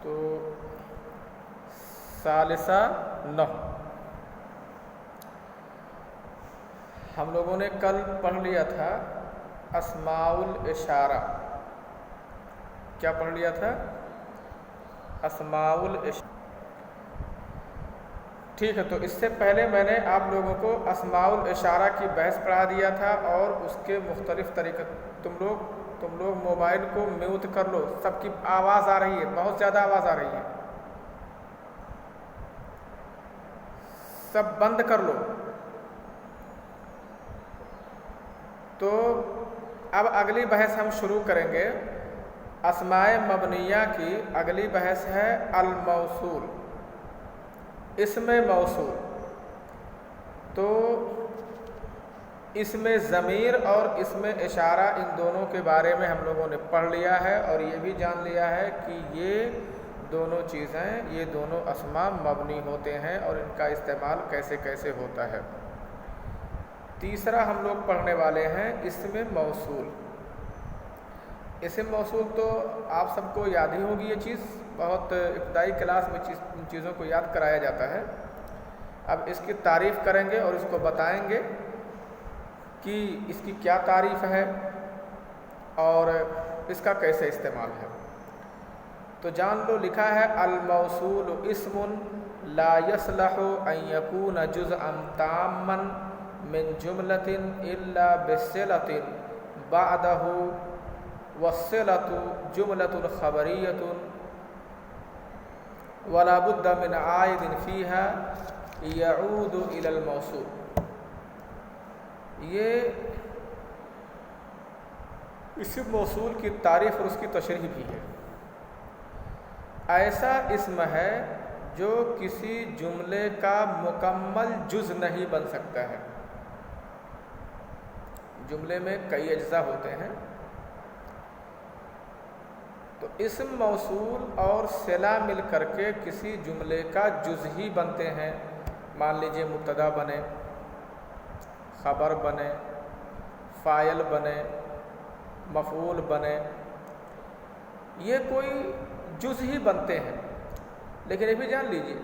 تو ثالثہ نو ہم لوگوں نے کل پڑھ لیا تھا اسماء الاشارہ. کیا پڑھ لیا تھا؟ اسماء الاشارہ. ٹھیک ہے، تو اس سے پہلے میں نے آپ لوگوں کو اسماء الاشارہ کی بحث پڑھا دیا تھا اور اس کے مختلف طریقے. تم لوگ موبائل کو میوٹ کر لو، سب کی آواز آ رہی ہے، بہت زیادہ آواز آ رہی ہے، سب بند کر لو. تو اب اگلی بحث ہم شروع کریں گے. اسماء مبنیہ کی اگلی بحث ہے الموصول، اسم موصول. تو اسم ضمیر اور اسم اشارہ ان دونوں کے بارے میں ہم لوگوں نے پڑھ لیا ہے اور یہ بھی جان لیا ہے کہ یہ دونوں چیزیں، یہ دونوں اسماء مبنی ہوتے ہیں اور ان کا استعمال کیسے کیسے ہوتا ہے. تیسرا ہم لوگ پڑھنے والے ہیں اسم موصول. اسم موصول تو آپ سب کو یاد ہی ہوگی، یہ چیز بہت ابتدائی کلاس میں ان چیزوں کو یاد کرایا جاتا ہے. اب اس کی تعریف کریں گے اور اس کو بتائیں گے کہ اس کی کیا تعریف ہے اور اس کا کیسے استعمال ہے. تو جان لو، لکھا ہے الموصول اسم لا يصلح ان يكون جزءا تاما من جملة الا بصلة بعده والصلة جملة خبرية ولا بد من عائد فيها يعود الى الموصول. یہ اسم موصول کی تعریف اور اس کی تشریح بھی ہے. ایسا اسم ہے جو کسی جملے کا مکمل جز نہیں بن سکتا ہے. جملے میں کئی اجزاء ہوتے ہیں، تو اسم موصول اور صلہ مل کر کے کسی جملے کا جز ہی بنتے ہیں. مان لیجئے مبتدا بنے، خبر بنے، فاعل بنے، مفعول بنے، یہ کوئی جز ہی بنتے ہیں. لیکن یہ بھی جان لیجئے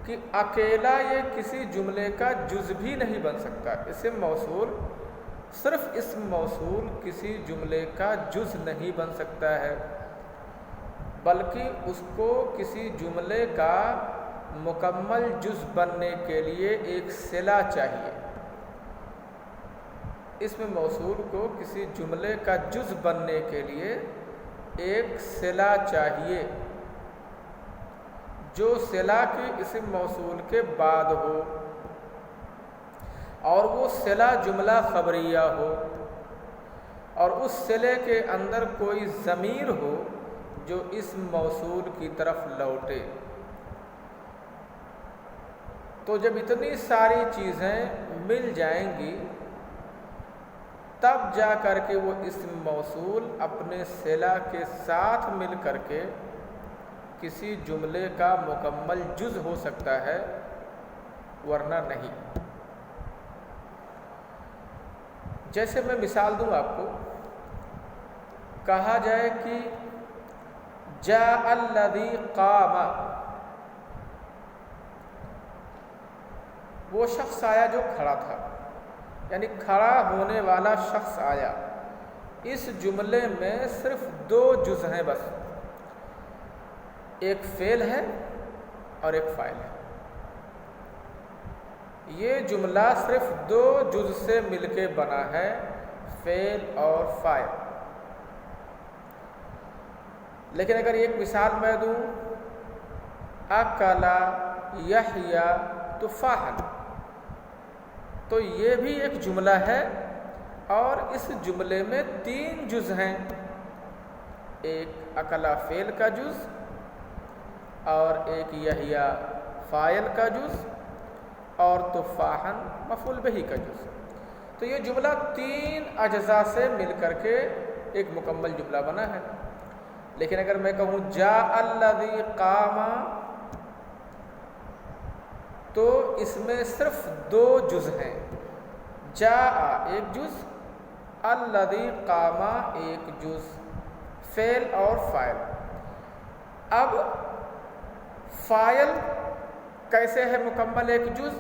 کہ اکیلا یہ کسی جملے کا جز بھی نہیں بن سکتا. اسم موصول، صرف اسم موصول کسی جملے کا جز نہیں بن سکتا ہے، بلکہ اس کو کسی جملے کا مکمل جز بننے کے لیے ایک صلہ چاہیے. اسم موصول کو کسی جملے کا جز بننے کے لیے ایک صلہ چاہیے، جو صلہ کی اسم موصول کے بعد ہو، اور وہ صلہ جملہ خبریہ ہو، اور اس صلے کے اندر کوئی ضمیر ہو جو اسم موصول کی طرف لوٹے. تو جب اتنی ساری چیزیں مل جائیں گی تب جا کر کے وہ اسم موصول اپنے صلہ کے ساتھ مل کر کے کسی جملے کا مکمل جز ہو سکتا ہے، ورنہ نہیں. جیسے میں مثال دوں آپ کو، کہا جائے کہ جاء الذی قام، وہ شخص آیا جو کھڑا تھا، یعنی کھڑا ہونے والا شخص آیا. اس جملے میں صرف دو جز ہیں بس، ایک فعل ہے اور ایک فاعل ہے. یہ جملہ صرف دو جز سے مل کے بنا ہے، فعل اور فاعل. لیکن اگر ایک مثال میں دوں، اکل یحییٰ تفاحا، تو یہ بھی ایک جملہ ہے اور اس جملے میں تین جز ہیں، ایک اکل فعل کا جز اور ایک یحییٰ فاعل کا جز اور تفاحا مفعول بہ کا جز. تو یہ جملہ تین اجزاء سے مل کر کے ایک مکمل جملہ بنا ہے. لیکن اگر میں کہوں جاء الذی قام، تو اس میں صرف دو جز ہیں، جاء ایک جز، الذی قام ایک جز، فعل اور فاعل. اب فاعل کیسے ہے مکمل ایک جز؟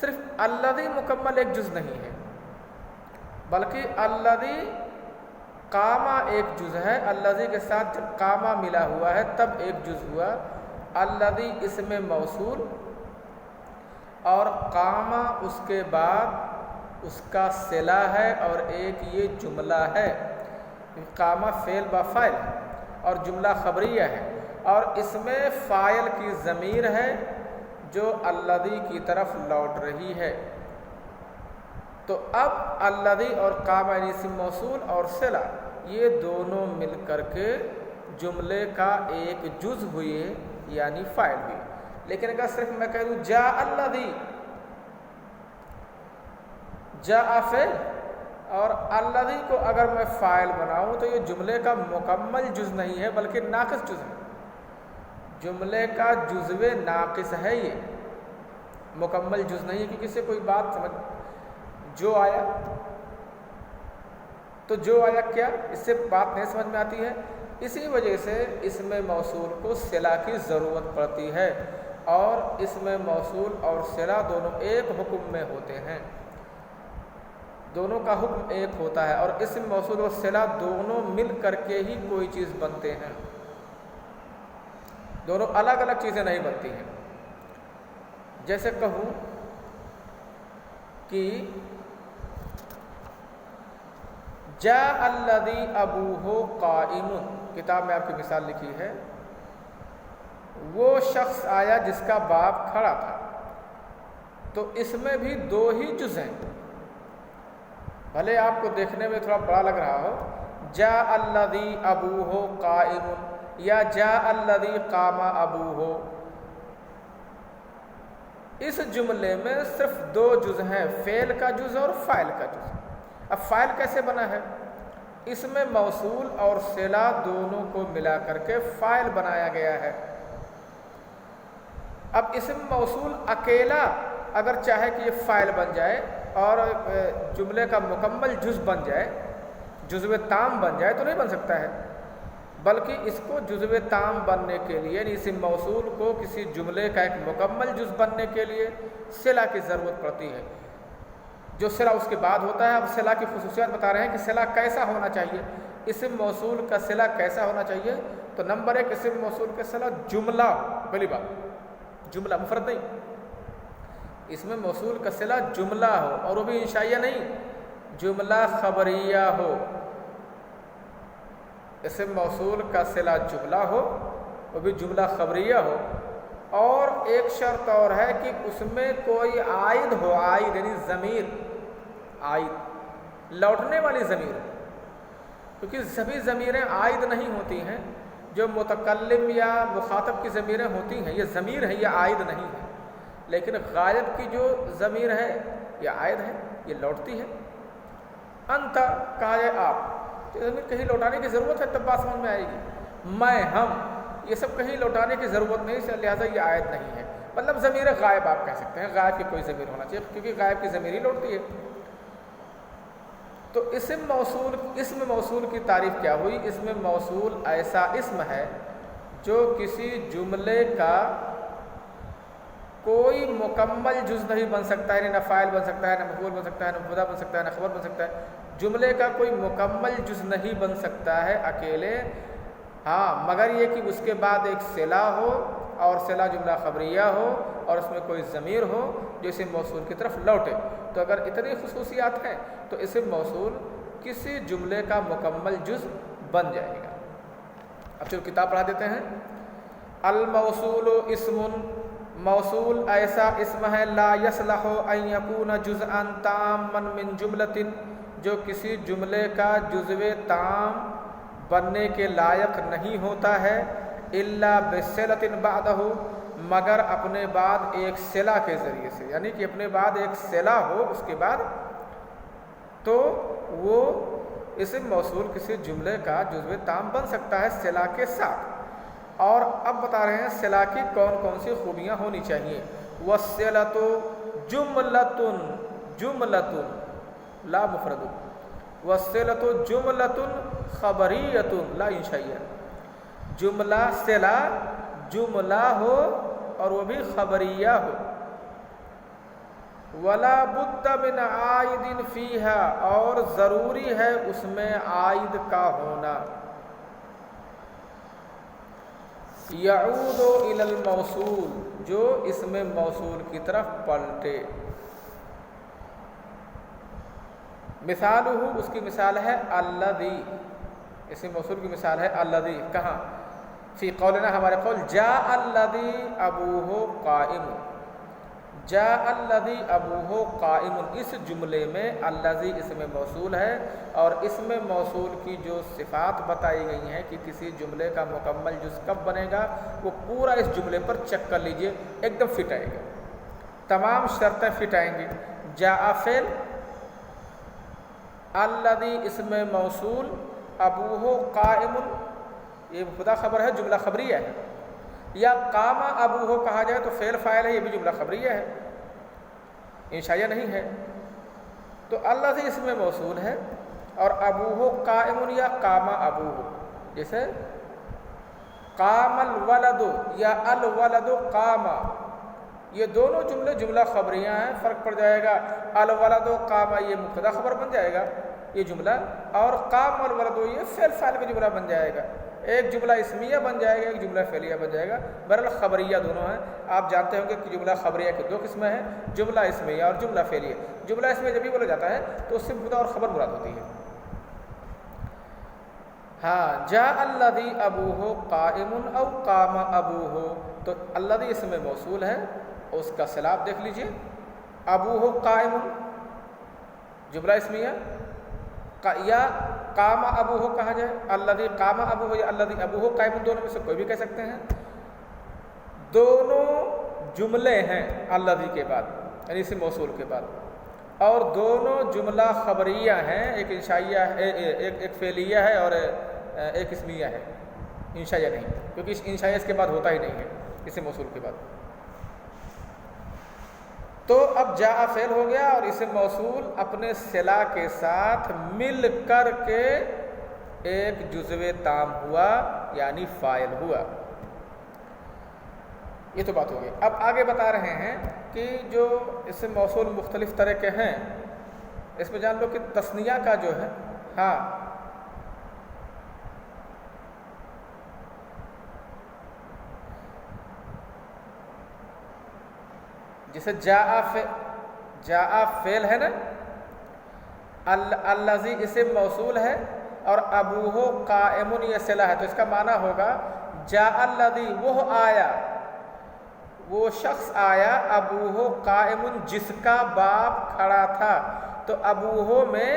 صرف الذی مکمل ایک جز نہیں ہے، بلکہ الذی قامہ ایک جز ہے۔ الذی کے ساتھ جب قامہ ملا ہوا ہے تب ایک جز ہوا۔ الذی اسم موصول اور قامہ اس کے بعد اس کا صلہ ہے اور ایک یہ جملہ ہے۔ قامہ فعل با فاعل اور جملہ خبریہ ہے، اور اس میں فاعل کی ضمیر ہے جو الذی کی طرف لوٹ رہی ہے۔ تو اب الذی اور قامہ یعنی اسم موصول اور صلہ یہ دونوں مل کر کے جملے کا ایک جز ہوئے یعنی فاعل ہوئے۔ لیکن اگر صرف میں کہہ دوں جاء الذی، جاء فعل اور الذی کو اگر میں فاعل بناؤں تو یہ جملے کا مکمل جز نہیں ہے بلکہ ناقص جز ہے، جملے کا جزو ناقص ہے، یہ مکمل جز نہیں ہے۔ کیونکہ سے کوئی بات سمجھ جو آیا تو جو آیا کیا، اس سے بات نہیں سمجھ میں آتی ہے۔ اسی وجہ سے اسم موصول کو صلہ کی ضرورت پڑتی ہے، اور اسم موصول اور صلہ دونوں ایک حکم میں ہوتے ہیں، دونوں کا حکم ایک ہوتا ہے، اور اسم موصول اور صلہ دونوں مل کر کے ہی کوئی چیز بنتے ہیں، دونوں الگ الگ چیزیں نہیں بنتی ہیں۔ جیسے کہوں کہ جاء الذی ابوہ قائم، کتاب میں آپ کی مثال لکھی ہے، وہ شخص آیا جس کا باپ کھڑا تھا، تو اس میں بھی دو ہی جز ہیں، بھلے آپ کو دیکھنے میں تھوڑا بڑا لگ رہا ہو، جاء الذی ابوہ قائم یا جاء الذی قام ابوہ، اس جملے میں صرف دو جز ہیں، فعل کا جز اور فاعل کا جز۔ اب فاعل کیسے بنا ہے؟ اس میں موصول اور صلہ دونوں کو ملا کر کے فاعل بنایا گیا ہے۔ اب اسم موصول اکیلا اگر چاہے کہ یہ فاعل بن جائے اور جملے کا مکمل جز بن جائے، جزو تام بن جائے، تو نہیں بن سکتا ہے، بلکہ اس کو جزو تام بننے کے لیے یعنی اسم موصول کو کسی جملے کا ایک مکمل جز بننے کے لیے صلہ کی ضرورت پڑتی ہے، جو صلہ اس کے بعد ہوتا ہے۔ اب صلہ کی خصوصیات بتا رہے ہیں کہ صلہ کیسا ہونا چاہیے، اسم موصول کا صلہ کیسا ہونا چاہیے۔ تو نمبر ایک، اسم موصول کا صلہ جملہ، پہلی بات جملہ مفرد نہیں، اسم موصول کا صلہ جملہ ہو، اور وہ بھی انشائیہ نہیں، جملہ خبریہ ہو۔ اسم موصول کا صلہ جملہ ہو، وہ بھی جملہ خبریہ ہو، اور ایک شرط اور ہے کہ اس میں کوئی عائد ہو، عائد یعنی ضمیر، عائد لوٹنے والی ضمیر، کیونکہ سبھی ضمیریں عائد نہیں ہوتی ہیں، جو متکلم یا مخاطب کی ضمیریں ہوتی ہیں یہ ضمیر ہے، یہ عائد نہیں ہے، لیکن غائب کی جو ضمیر ہے یہ عائد ہے، یہ لوٹتی ہے۔ انت کہا ہے آپ، تو ضمیر کہیں لوٹانے کی ضرورت ہے تب بات سمجھ میں آئے گی۔ میں، ہم، یہ سب کہیں لوٹانے کی ضرورت نہیں، لہٰذا یہ عائد نہیں ہے، مطلب ضمیر غائب آپ کہہ سکتے ہیں، غائب کی کوئی ضمیر ہونا چاہیے کیونکہ غائب کی ضمیر ہی لوٹتی ہے۔ تو اسم موصول کی تعریف کیا ہوئی؟ اسم موصول ایسا اسم ہے جو کسی جملے کا کوئی مکمل جز نہیں بن سکتا ہے، نہ فاعل بن سکتا ہے، نہ مفعول بن سکتا ہے، نہ مبتدا بن سکتا ہے، نہ خبر بن سکتا ہے، جملے کا کوئی مکمل جز نہیں بن سکتا ہے اکیلے، ہاں مگر یہ کہ اس کے بعد ایک صلہ ہو، اور صلہ جملہ خبریہ ہو، اور اس میں کوئی ضمیر ہو جو اسم موصول کی طرف لوٹے۔ تو اگر اتنی خصوصیات ہیں تو اسم موصول کسی جملے کا مکمل جز بن جائے گا۔ اب چلو کتاب پڑھا دیتے ہیں۔ الموصول اسم، موصول ایسا اسم ہے لا یصلح ان یکون جزءا تاما من جملۃ، جو کسی جملے کا جزو تام بننے کے لائق نہیں ہوتا ہے، الا بصلۃ بعدہ، مگر اپنے بعد ایک صلہ کے ذریعے سے، یعنی کہ اپنے بعد ایک صلہ ہو اس کے بعد، تو وہ اسم موصول کسی جملے کا جزو تام بن سکتا ہے صلہ کے ساتھ۔ اور اب بتا رہے ہیں صلہ کی کون کون سی خوبیاں ہونی چاہیے۔ والصلۃ جملۃ، جملۃ لا مفرد، والصلۃ جملۃ خبریۃ لا انشائیہ، جملہ صلہ جملہ ہو اور وہ بھی خبریہ ہو. وَلَا بُدَّ مِنْ عَائِدٍ فِيهَا اور ضروری ہے اس میں عائد کا ہونا. يَعُودُ إِلَى الْمَوْصُولِ جو اس میں موصول کی طرف پلٹے. مثالہ اس کی مثال ہے الذی، اس میں موصول کی مثال ہے الذی. کہاں؟ فی قولنا ہمارے قول جاء الذی ابوہ قائم. جاء الذی ابوہ قائم، اس جملے میں الذی اس میں موصول ہے اور اس میں موصول کی جو صفات بتائی گئی ہیں کہ کسی جملے کا مکمل جز کب بنے گا، وہ پورا اس جملے پر چیک کر لیجئے، ایک دم فٹ آئے گا، تمام شرطیں فٹ آئیں گی. جاء فعل، الذی اس میں موصول، ابوہ قائم یہ مبتدا خبر ہے، جملہ خبریہ ہے. یا قام ابوہ کہا جائے تو فعل فاعل ہے، یہ بھی جملہ خبریہ ہے، انشائیہ نہیں ہے. تو الذی اس میں موصول ہے اور ابوہ قائم یا قام ابوہ، جیسے قام الولد یا الولد قام، یہ دونوں جملے جملہ خبریاں ہیں. فرق پڑ جائے گا، الولد قام یہ مبتدا خبر بن جائے گا یہ جملہ، اور قام الولد یہ فعل فاعل کا جملہ بن جائے گا. ایک جملہ اسمیہ بن جائے گا، ایک جملہ فعلیہ بن جائے گا. بہرحال خبریہ دونوں ہیں. آپ جانتے ہوں گے کہ جملہ خبریہ کی دو قسمیں ہیں، جملہ اسمیہ اور جملہ فعلیہ. جملہ اسمیہ جب بھی بولا جاتا ہے تو اس سے مبتدا اور خبر مراد ہوتی ہے. ہاں جاء الذی ابوہ قائم او قام ابوہ، تو الذی اس میں موصول ہے، اس کا صلہ دیکھ لیجئے. ابوہ قائم جملہ اسمیہ، یا قام ابوہ کہا جائے، الذی قام ابوہ یا الذی ابوہ قائم، دونوں میں سے کوئی بھی کہہ سکتے ہیں. دونوں جملے ہیں الذی کے بعد، یعنی اسم موصول کے بعد، اور دونوں جملہ خبریہ ہیں. ایک انشائیہ ہے، ایک فعلیہ ہے اور ایک اسمیہ ہے، انشائیہ نہیں، کیونکہ انشائیہ اس کے بعد ہوتا ہی نہیں ہے اسم موصول کے بعد. تو اب جاء فعل ہو گیا اور اسم موصول اپنے صلہ کے ساتھ مل کر کے ایک جزو تام ہوا، یعنی فاعل ہوا. یہ تو بات ہو گئی. اب آگے بتا رہے ہیں کہ جو اسم موصول مختلف طرح کے ہیں، اس میں جان لو کہ تثنیہ کا جو ہے، ہاں جیسے جاء فعل ہے نا، الذی اسم موصول ہے اور ابوہ قائم یہ صلہ ہے، تو اس کا معنی ہوگا جاء الذی وہ آیا، وہ شخص آیا، ابوہ قائم جس کا باپ کھڑا تھا. تو ابوہ میں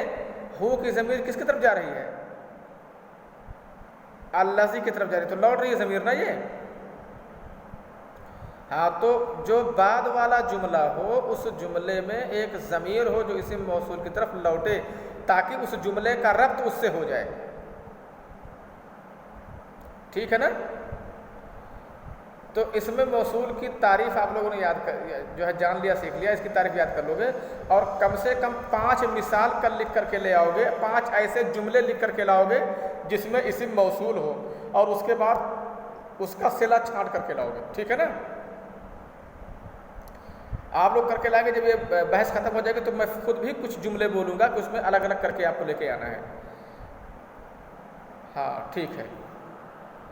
ہو کی ضمیر کس کی طرف جا رہی ہے؟ الذی کی طرف جا رہی ہے، تو لوٹ رہی ہے ضمیر نا یہ. ہاں تو جو بعد والا جملہ ہو اس جملے میں ایک ضمیر ہو جو اسم موصول کی طرف لوٹے، تاکہ اس جملے کا ربط اس سے ہو جائے. ٹھیک ہے نا؟ تو اس میں موصول کی تعریف آپ لوگوں نے جو ہے جان لیا، سیکھ لیا، اس کی تعریف یاد کر لو گے اور کم سے کم 5 مثال کل لکھ کر کے لے آؤ گے، 5 ایسے جملے لکھ کر کے لاؤ گے جس میں اسم موصول ہو، اور اس کے بعد اس کا صلہ چھانٹ کر کے لاؤ گے. ٹھیک ہے نا؟ آپ لوگ کر کے لائیں گے. جب یہ بحث ختم ہو جائے گی تو میں خود بھی کچھ جملے بولوں گا کہ اس میں الگ الگ کر کے آپ کو لے کے آنا ہے. ہاں ٹھیک ہے.